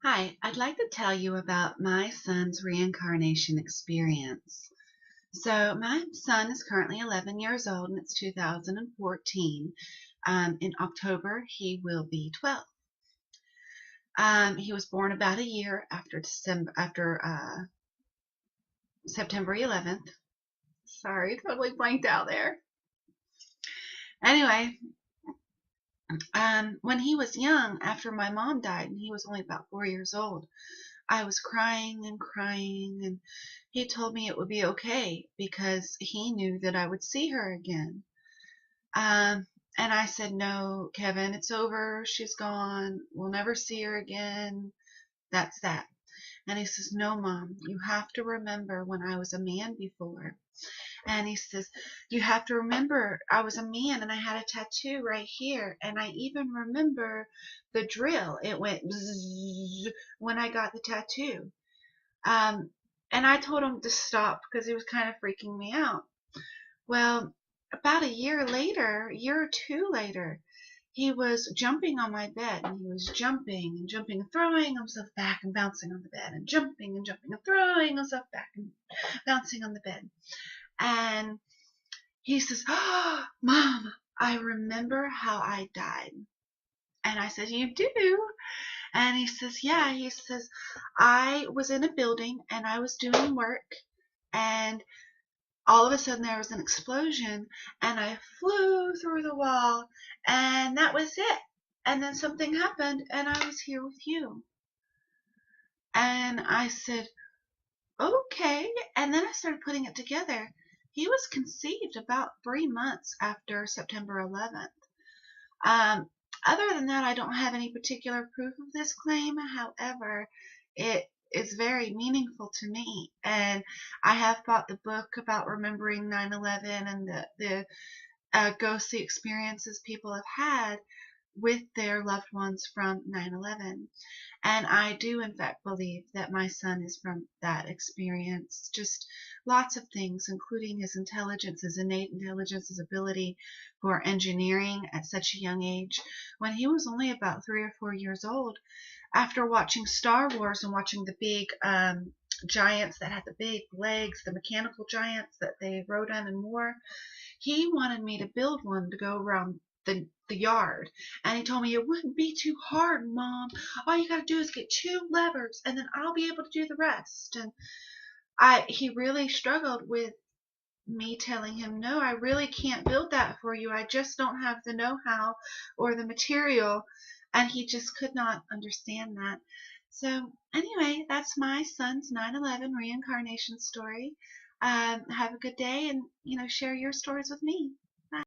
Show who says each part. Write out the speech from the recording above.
Speaker 1: Hi, I'd like to tell you about my son's reincarnation experience. So, my son is currently 11 years old and it's 2014. In October, he will be 12. He was born about a year after September 11th. Sorry, totally blanked out there. Anyway, when he was young, after my mom died, and he was only about 4 years old, I was crying and crying, and he told me it would be okay because he knew that I would see her again. Um, and I said, "No, Kevin, it's over. She's gone. We'll never see her again. That's that." And he says, "No, Mom, you have to remember when I was a man before." And he says, "You have to remember I was a man and I had a tattoo right here. And I even remember the drill. It went bzzz when I got the tattoo." Um, and I told him to stop because he was kind of freaking me out. Well, about a year or two later, he was jumping on my bed, and he was jumping and jumping and throwing himself back and bouncing on the bed and jumping and jumping and throwing himself back and bouncing on the bed. And he says, "Oh, Mom, I remember how I died." And I said, "You do?" And he says, "Yeah." He says, "I was in a building and I was doing work, and all of a sudden there was an explosion and I flew through the wall, and that was it. And then something happened and I was here with you." And I said, "Okay." And then I started putting it together. He was conceived about 3 months after September 11th. Um, Other than that, I don't have any particular proof of this claim. However, it is very meaningful to me. And I have bought the book about remembering 9/11 and the ghostly experiences people have had with their loved ones from 9/11. And I do, in fact, believe that my son is from that experience. Just lots of things, including his intelligence, his innate intelligence, his ability for engineering at such a young age. When he was only about 3 or 4 years old, after watching Star Wars and watching the big giants that had the big legs, the mechanical giants that they rode on in war, he wanted me to build one to go around the yard. And he told me, "It wouldn't be too hard, Mom. All you got to do is get two levers and then I'll be able to do the rest." And he really struggled with me telling him, "No, I really can't build that for you. I just don't have the know-how or the material." And he just could not understand that. So anyway, that's my son's 9/11 reincarnation story. Have a good day, and share your stories with me.